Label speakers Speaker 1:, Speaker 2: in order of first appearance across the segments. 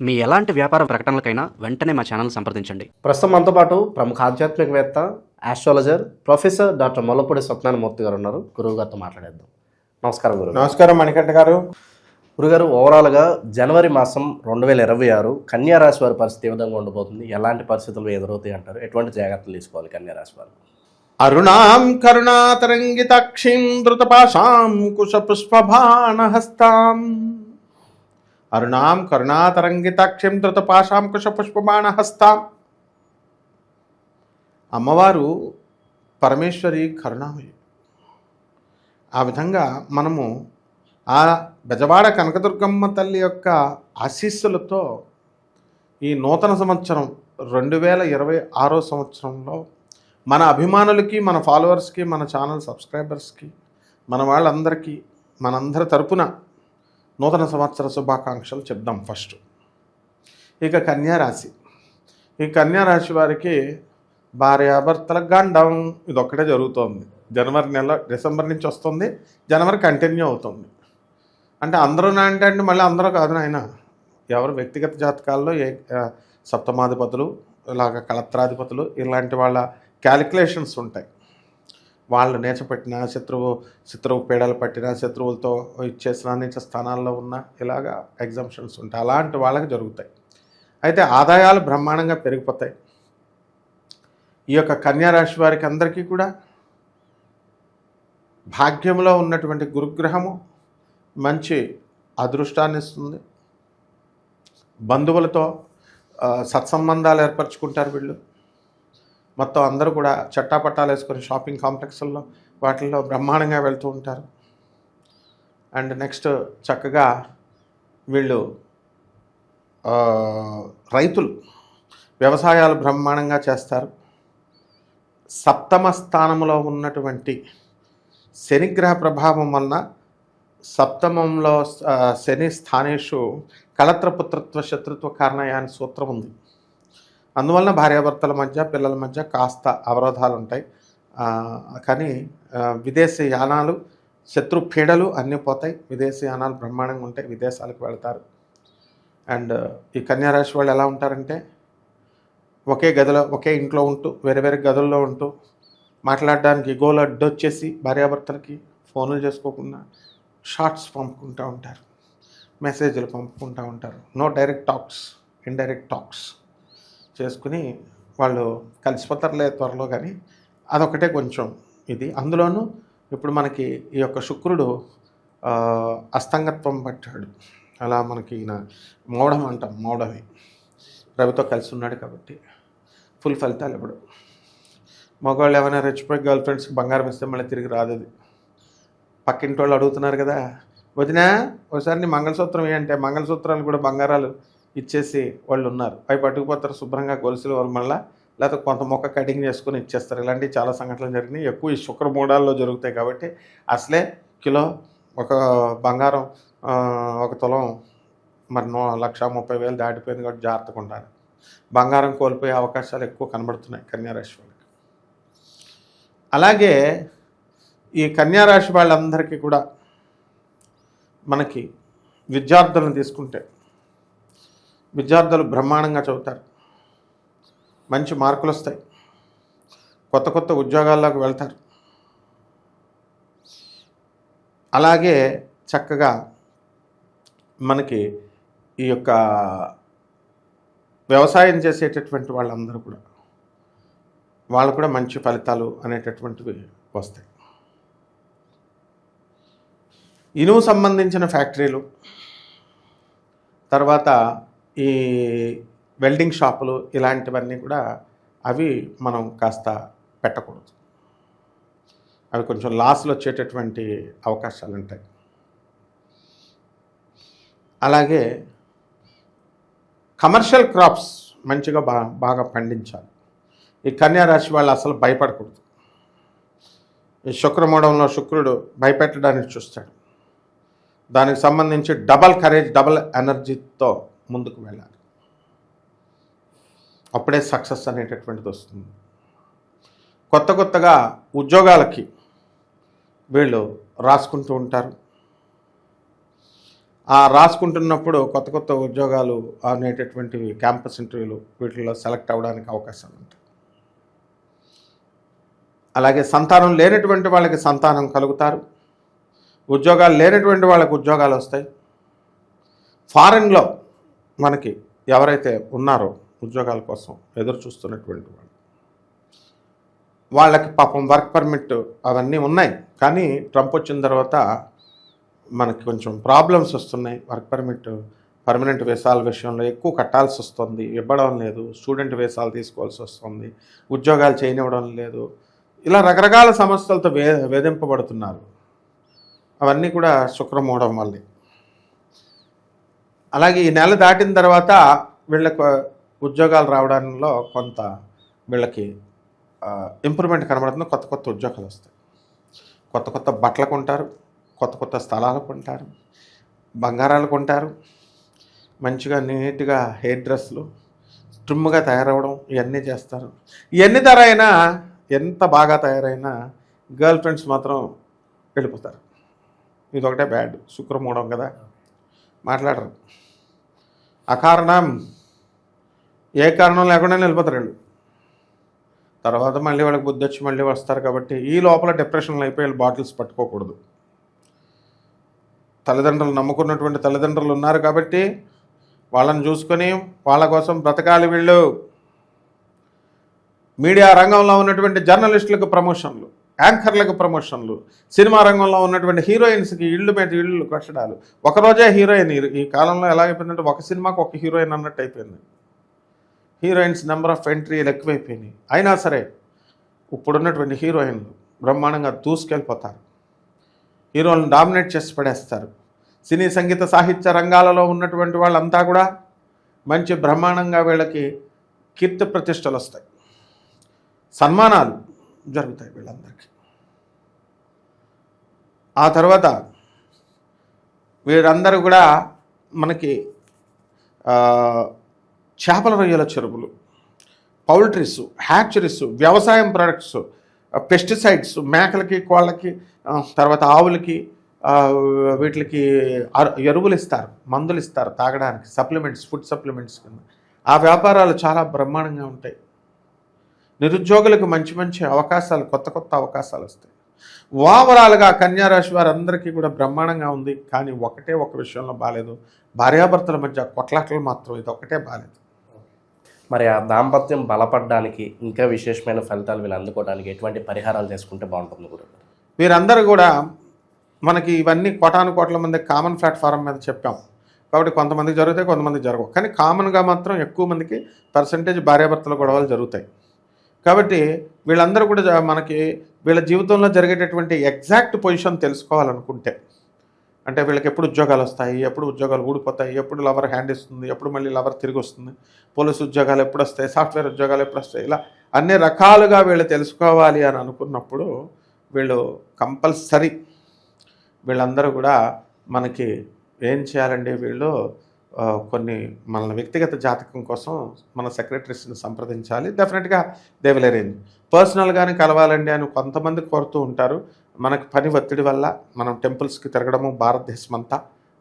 Speaker 1: మీ ఎలాంటి వ్యాపార ప్రకటనలకైనా వెంటనే మా ఛానల్ సంప్రదించండి.
Speaker 2: ప్రస్తుతం మనతో పాటు ప్రముఖ ఆధ్యాత్మికవేత్త, astrologer professor doctor Mollapudi Satyanarayana Murthy గారు ఉన్నారు. గురువు గారితో మాట్లాడేద్దాం. నమస్కారం గురువు.
Speaker 3: నమస్కారం మణికంఠ గారు.
Speaker 2: గురుగారు, ఓవరాల్గా జనవరి మాసం 2026 కన్యా రాశి వారి పరిస్థితి ఏ విధంగా ఉండబోతుంది? ఎలాంటి పరిస్థితులు ఎదురవుతాయి అంటారు? ఎటువంటి జాగ్రత్తలు తీసుకోవాలి కన్యా రాశి వారు?
Speaker 3: అరుణాం కరుణాతరంగితాక్షిం ధృతపాశాం కుశపుష్పబాణహస్తాం. అరుణాం కరుణాతరంగితాక్షిం ధృతపాశాం కుశపుష్పబాణహస్తాం. అమ్మవారు పరమేశ్వరి కరుణామయి. ఆ విధంగా మనము ఆ బెజవాడ కనకదుర్గమ్మ తల్లి యొక్క ఆశీస్సులతో ఈ నూతన సంవత్సరం 2026 సంవత్సరంలో మన అభిమానులకి, మన ఫాలోవర్స్కి, మన ఛానల్ సబ్స్క్రైబర్స్కి, మన వాళ్ళందరికీ మనందరి తరపున నూతన సంవత్సర శుభాకాంక్షలు చెప్దాం. ఫస్ట్ ఇక కన్యారాశి. ఈ కన్యారాశి వారికి భార్యాభర్తల గండం ఇదొక్కటే జరుగుతోంది. జనవరి నెల, డిసెంబర్ నుంచి వస్తుంది, జనవరి కంటిన్యూ అవుతుంది. అంటే అందరూ అంటే మళ్ళీ అందరూ కాదు నాయన. ఎవరు వ్యక్తిగత జాతకాల్లో సప్తమాధిపతులు, ఇలాగ కళత్రాధిపతులు, ఇలాంటి వాళ్ళ క్యాలిక్యులేషన్స్ ఉంటాయి. వాళ్ళు నేచపెట్టిన శత్రువు పీడలు పట్టిన, శత్రువులతో ఇచ్చేసిన నీచ స్థానాల్లో ఉన్న ఇలాగా ఎగ్జామ్షన్స్ ఉంటాయి. అలాంటి వాళ్ళకి జరుగుతాయి. అయితే ఆదాయాలు బ్రహ్మాండంగా పెరిగిపోతాయి. ఈ యొక్క కన్యారాశి వారికి అందరికీ కూడా భాగ్యంలో ఉన్నటువంటి గురుగ్రహము మంచి అదృష్టాన్ని ఇస్తుంది. బంధువులతో సత్సంబంధాలు ఏర్పరచుకుంటారు వీళ్ళు. మొత్తం అందరూ కూడా చట్టాపట్టాలు వేసుకొని షాపింగ్ కాంప్లెక్స్ల్లో వాటిల్లో బ్రహ్మాండంగా వెళ్తూ ఉంటారు. అండ్ నెక్స్ట్ చక్కగా వీళ్ళు రైతులు వ్యవసాయాలు బ్రహ్మాండంగా చేస్తారు. సప్తమ స్థానంలో ఉన్నటువంటి శనిగ్రహ ప్రభావం వలన సప్తమంలో శని స్థానేషు కళత్రపుత్రత్వ శత్రుత్వ కారణయ అనే సూత్రం ఉంది. అందువలన భార్యాభర్తల మధ్య, పిల్లల మధ్య కాస్త అవరోధాలు ఉంటాయి. కానీ విదేశీ యానాలు, శత్రు పీడలు అన్నీ పోతాయి. విదేశీ యానాలు బ్రహ్మాండంగా ఉంటాయి. విదేశాలకు వెళతారు. అండ్ ఈ కన్యారాశి వాళ్ళు ఎలా ఉంటారంటే ఒకే గదిలో, ఒకే ఇంట్లో ఉంటూ, వేరే వేరే గదుల్లో ఉంటూ మాట్లాడడానికి గోలు అడ్డొచ్చేసి భార్యాభర్తలకి ఫోన్లు చేసుకోకుండా షార్ట్స్ పంపుకుంటూ ఉంటారు, మెసేజ్లు పంపుకుంటూ ఉంటారు. No direct talks, indirect talks చేసుకుని వాళ్ళు కలిసిపోతారులే త్వరలో. కానీ అదొకటే కొంచెం ఇది. అందులోనూ ఇప్పుడు మనకి ఈ యొక్క శుక్రుడు అస్తంగత్వం పట్టాడు. అలా మనకి ఈయన మౌఢం అంటాం, మౌఢమి రవితో కలిసి ఉన్నాడు కాబట్టి ఫుల్ ఫలితాలు. ఇప్పుడు మగవాళ్ళు ఏమైనా రెచ్చిపోయి గర్ల్ ఫ్రెండ్స్కి బంగారం ఇస్తే మళ్ళీ తిరిగి రాదు. అది పక్కింటి వాళ్ళు అడుగుతున్నారు కదా, వదినా ఒకసారి నీ మంగళసూత్రం ఏంటంటే మంగళసూత్రాలు కూడా బంగారాలు ఇచ్చేసి వాళ్ళు ఉన్నారు. అవి పట్టుకుపోతారు శుభ్రంగా గొలుసులు వాళ్ళు మళ్ళీ, లేకపోతే కొంత మొక్క కటింగ్ చేసుకుని ఇచ్చేస్తారు. ఇలాంటివి చాలా సంఘటనలు జరిగినాయి. ఎక్కువ ఈ శుక్రమూఢాల్లో జరుగుతాయి కాబట్టి అసలే కిలో ఒక బంగారం, ఒక తులం మరి 1,30,000 దాటిపోయింది కాబట్టి జాగ్రత్తగా ఉండాలి. బంగారం కోల్పోయే అవకాశాలు ఎక్కువ కనబడుతున్నాయి కన్యారాశి వాళ్ళకి. అలాగే ఈ కన్యారాశి వాళ్ళందరికీ కూడా మనకి విద్యార్థులను తీసుకుంటే విద్యార్థులు బ్రహ్మాండంగా చదువుతారు, మంచి మార్కులు వస్తాయి, కొత్త కొత్త ఉద్యోగాల్లోకి వెళ్తారు. అలాగే చక్కగా మనకి ఈ యొక్క వ్యవసాయం చేసేటటువంటి వాళ్ళందరూ కూడా వాళ్ళు కూడా మంచి ఫలితాలు అనేటటువంటివి వస్తాయి. ఇనుము సంబంధించిన ఫ్యాక్టరీలు, తర్వాత ఈ వెల్డింగ్ షాపులు ఇలాంటివన్నీ కూడా అవి మనం కాస్త పెట్టకూడదు. అవి కొంచెం లాస్లు వచ్చేటటువంటి అవకాశాలు ఉంటాయి. అలాగే కమర్షియల్ క్రాప్స్ మంచిగా బాగా పండించాలి. ఈ కన్యారాశి వాళ్ళు అసలు భయపడకూడదు. ఈ శుక్రమూఢంలో శుక్రుడు భయపెట్టడానికి చూస్తాడు. దానికి సంబంధించి డబల్ కరేజ్, డబల్ ఎనర్జీతో ముందుకు వెళ్ళాలి. అప్పుడే సక్సెస్ అనేటటువంటిది వస్తుంది. కొత్తగా ఉద్యోగాలకి వీళ్ళు రాసుకుంటూ ఉంటారు. రాసుకుంటున్నప్పుడు కొత్త కొత్త ఉద్యోగాలు అనేటటువంటివి క్యాంపస్ ఇంటర్వ్యూలు వీటిల్లో సెలెక్ట్ అవ్వడానికి అవకాశం ఉంటుంది. అలాగే సంతానం లేనటువంటి వాళ్ళకి సంతానం కలుగుతారు. ఉద్యోగాలు లేనటువంటి వాళ్ళకి ఉద్యోగాలు వస్తాయి. ఫారెన్లో మనకి ఎవరైతే ఉన్నారో ఉద్యోగాల కోసం ఎదురు చూస్తున్నటువంటి వాళ్ళు, వాళ్ళకి పాపం వర్క్ పర్మిట్ అవన్నీ ఉన్నాయి, కానీ ట్రంప్ వచ్చిన తర్వాత మనకి కొంచెం ప్రాబ్లమ్స్ వస్తున్నాయి. వర్క్ పర్మిట్ పర్మనెంట్ వీసాల విషయంలో ఎక్కువ కట్టాల్సి వస్తుంది, ఇవ్వడం లేదు. స్టూడెంట్ వీసాలు తీసుకోవాల్సి వస్తుంది, ఉద్యోగాలు చేయనివ్వడం లేదు. ఇలా రకరకాల సమస్యలతో వేధింపబడుతున్నారు. అవన్నీ కూడా శుక్రమూఢం వల్లే. అలాగే ఈ నెల దాటిన తర్వాత వీళ్ళకు ఉద్యోగాలు రావడంలో కొంత వీళ్ళకి ఇంప్రూవ్మెంట్ కనబడుతుంది. కొత్త కొత్త ఉద్యోగాలు వస్తాయి. కొత్త కొత్త బట్టలు కొంటారు, కొత్త కొత్త స్థలాలు కొంటారు, బంగారాలు కొంటారు, మంచిగా నీట్గా హెయిర్ డ్రెస్లు, స్ట్రిమ్గా తయారవడం, ఇవన్నీ చేస్తారు. ఇవన్నీ అయినా ఎంత బాగా తయారైనా గర్ల్ ఫ్రెండ్స్ మాత్రం వెళ్ళిపోతారు. ఇదొకటే బ్యాడ్. శుక్రమూఢం కదా, మాట్లాడరు. అకారణం ఏ కారణం లేకుండా వెళ్ళిపోతారు వీళ్ళు. తర్వాత మళ్ళీ వాళ్ళకి బుద్ధి వచ్చి మళ్ళీ వస్తారు. కాబట్టి ఈ లోపల డిప్రెషన్లు అయిపోయి బాటిల్స్ పట్టుకోకూడదు. తల్లిదండ్రులు నమ్ముకున్నటువంటి తల్లిదండ్రులు ఉన్నారు కాబట్టి వాళ్ళని చూసుకొని వాళ్ళ కోసం బ్రతకాలి వీళ్ళు. మీడియా రంగంలో ఉన్నటువంటి జర్నలిస్టులకు ప్రమోషన్లు, యాంకర్లకు ప్రమోషన్లు, సినిమా రంగంలో ఉన్నటువంటి హీరోయిన్స్కి ఇళ్ళు మీద ఇళ్ళు కట్టడాలు. ఒకరోజే హీరోయిన్. ఈ కాలంలో ఎలా అయిపోయిందంటే ఒక సినిమాకి ఒక హీరోయిన్ అన్నట్టు అయిపోయింది. హీరోయిన్స్ నెంబర్ ఆఫ్ ఎంట్రీలు ఎక్కువైపోయినాయి. అయినా సరే ఇప్పుడున్నటువంటి హీరోయిన్లు బ్రహ్మాండంగా దూసుకెళ్ళిపోతారు. హీరోలను డామినేట్ చేసి పడేస్తారు. సినీ సంగీత సాహిత్య రంగాలలో ఉన్నటువంటి వాళ్ళంతా కూడా మంచి బ్రహ్మాండంగా వీళ్ళకి కీర్తి ప్రతిష్టలు వస్తాయి, సన్మానాలు జరుగుతాయి వీళ్ళందరికీ. ఆ తర్వాత వీరందరూ కూడా మనకి చేపల రొయ్యల చెరువులు, పౌల్ట్రీస్, హ్యాచరీస్, వ్యవసాయం ప్రొడక్ట్స్, పెస్టిసైడ్స్, మేకలకి, కోళ్ళకి, తర్వాత ఆవులకి, వీటికి ఎరువులు ఇస్తారు, మందులు ఇస్తారు తాగడానికి, సప్లిమెంట్స్, ఫుడ్ సప్లిమెంట్స్ కింద. ఆ వ్యాపారాలు చాలా బ్రహ్మాండంగా ఉంటాయి. నిరుద్యోగులకు మంచి మంచి అవకాశాలు, కొత్త కొత్త అవకాశాలు వస్తాయి. ఓవరాల్గా కన్యారాశి వారందరికీ కూడా బ్రహ్మాండంగా ఉంది. కానీ ఒకటే ఒక విషయంలో బాగాలేదు, భార్యాభర్తల మధ్య కొట్లాటలు మాత్రం ఇది ఒకటే బాగాలేదు.
Speaker 2: మరి ఆ దాంపత్యం బలపడడానికి, ఇంకా విశేషమైన ఫలితాలు వీళ్ళు అందుకోవడానికి ఎటువంటి పరిహారాలు చేసుకుంటే బాగుంటుంది గురుగారు?
Speaker 3: వీరందరూ కూడా మనకి ఇవన్నీ కోటాను కోట్ల మంది కామన్ ప్లాట్ఫారం మీద చెప్పాం కాబట్టి కొంతమందికి జరుగుతాయి, కొంతమందికి జరగవు. కానీ కామన్గా మాత్రం ఎక్కువ మందికి పర్సంటేజ్ భార్యాభర్తల గొడవలు జరుగుతాయి. కాబట్టి వీళ్ళందరూ కూడా మనకి వీళ్ళ జీవితంలో జరిగేటటువంటి ఎగ్జాక్ట్ పొజిషన్ తెలుసుకోవాలనుకుంటే, అంటే వీళ్ళకి ఎప్పుడు ఉద్యోగాలు వస్తాయి, ఎప్పుడు ఉద్యోగాలు ఊడిపోతాయి, ఎప్పుడు లవర్ హ్యాండ్ ఇస్తుంది, ఎప్పుడు మళ్ళీ లవర్ తిరిగి వస్తుంది, పోలీసు ఉద్యోగాలు ఎప్పుడు వస్తాయి, సాఫ్ట్వేర్ ఉద్యోగాలు ఎప్పుడు వస్తాయి, ఇలా అన్ని రకాలుగా వీళ్ళు తెలుసుకోవాలి అని అనుకున్నప్పుడు వీళ్ళు కంపల్సరీ వీళ్ళందరూ కూడా మనకి ఏం చేయాలండి, వీళ్ళు కొన్ని మన వ్యక్తిగత జాతకం కోసం మన సెక్రటరీస్ని సంప్రదించాలి. డెఫినెట్గా దే విల్ అరేంజ్. పర్సనల్గానే కలవాలండి అని కొంతమంది కోరుతూ ఉంటారు. మనకు పని ఒత్తిడి వల్ల మనం టెంపుల్స్కి తిరగడము, భారతదేశం అంతా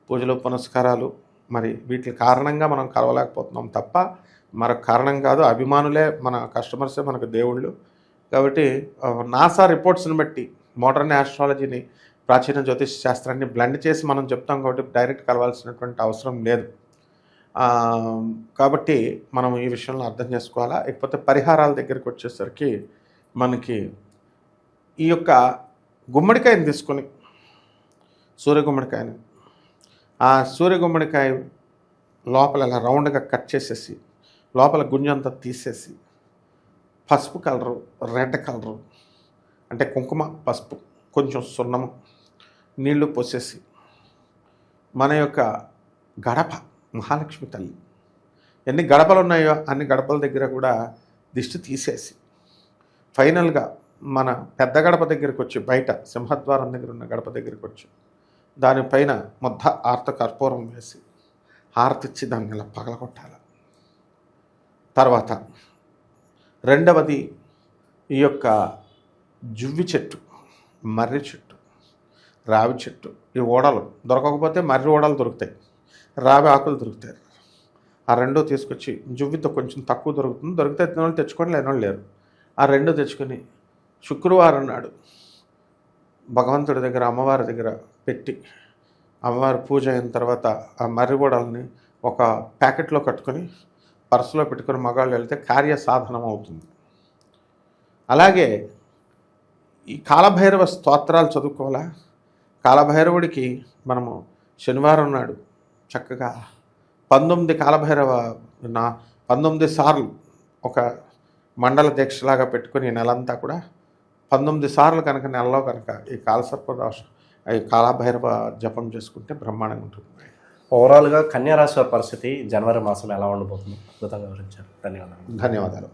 Speaker 3: పూజలు పునస్కారాలు, మరి వీటి కారణంగా మనం కలవలేకపోతున్నాం తప్ప మరొక కారణం కాదు. అభిమానులే మన కస్టమర్సే మనకు దేవుళ్ళు. కాబట్టి నాసా రిపోర్ట్స్ని బట్టి మోడర్న్ ఆస్ట్రాలజీని, ప్రాచీన జ్యోతిష్ శాస్త్రాన్ని బ్లెండ్ చేసి మనం చెప్తాం కాబట్టి డైరెక్ట్ కలవాల్సినటువంటి అవసరం లేదు. కాబట్టి మనం ఈ విషయంలో అర్థం చేసుకోవాలా. ఇకపోతే పరిహారాల దగ్గరికి వచ్చేసరికి మనకి ఈ యొక్క గుమ్మడికాయని తీసుకొని, సూర్య గుమ్మడికాయని, ఆ సూర్య గుమ్మడికాయ లోపల ఇలా రౌండ్గా కట్ చేసేసి లోపల గుంజంతా తీసేసి పసుపు కలరు, రెడ్ కలరు అంటే కుంకుమ, పసుపు, కొంచెం సున్నము, నీళ్లు పోసేసి మన యొక్క గడప, మహాలక్ష్మి తల్లి ఎన్ని గడపలు ఉన్నాయో అన్ని గడపల దగ్గర కూడా దిష్టి తీసేసి ఫైనల్గా మన పెద్ద గడప దగ్గరికి వచ్చి, బయట సింహద్వారం దగ్గర ఉన్న గడప దగ్గరికి వచ్చి దానిపైన ముద్ద ఆర్త కర్పూరం వేసి హారతిచ్చి దాన్ని ఇలా పగలగొట్టాలి. తర్వాత రెండవది ఈ యొక్క జువ్వి చెట్టు, మర్రి చెట్టు, రావి చెట్టు, ఈ ఓడలు దొరకకపోతే మర్రి ఓడలు దొరుకుతాయి, రావి ఆకులు దొరుకుతాయి. ఆ రెండో తీసుకొచ్చి జువ్వితో కొంచెం తక్కువ దొరుకుతుంది, దొరికితే వాళ్ళు తెచ్చుకొని లేని లేరు. ఆ రెండు తెచ్చుకొని శుక్రవారం నాడు భగవంతుడి దగ్గర అమ్మవారి దగ్గర పెట్టి అమ్మవారి పూజ అయిన తర్వాత ఆ మర్రి ఓడల్ని ఒక ప్యాకెట్లో కట్టుకొని పర్సులో పెట్టుకొని మగాళ్ళు వెళ్తే కార్య సాధనం అవుతుంది. అలాగే ఈ కాలభైరవ స్తోత్రాలు చదువుకోవాలా. కాలభైరవుడికి మనము శనివారం నాడు చక్కగా 19 కాలభైరవ 19 సార్లు ఒక మండల దీక్షలాగా పెట్టుకొని నెలంతా కూడా 19 సార్లు కనుక నెలలో కనుక ఈ కాలసర్పదోషం ఈ కాలభైరవ జపం చేసుకుంటే బ్రహ్మాండంగా ఉంటుంది.
Speaker 2: ఓవరాల్గా కన్యా రాశి వారి పరిస్థితి జనవరి మాసం ఎలా ఉండబోతుంది అద్భుతంగా వివరించారు. ధన్యవాదాలు.
Speaker 3: ధన్యవాదాలు.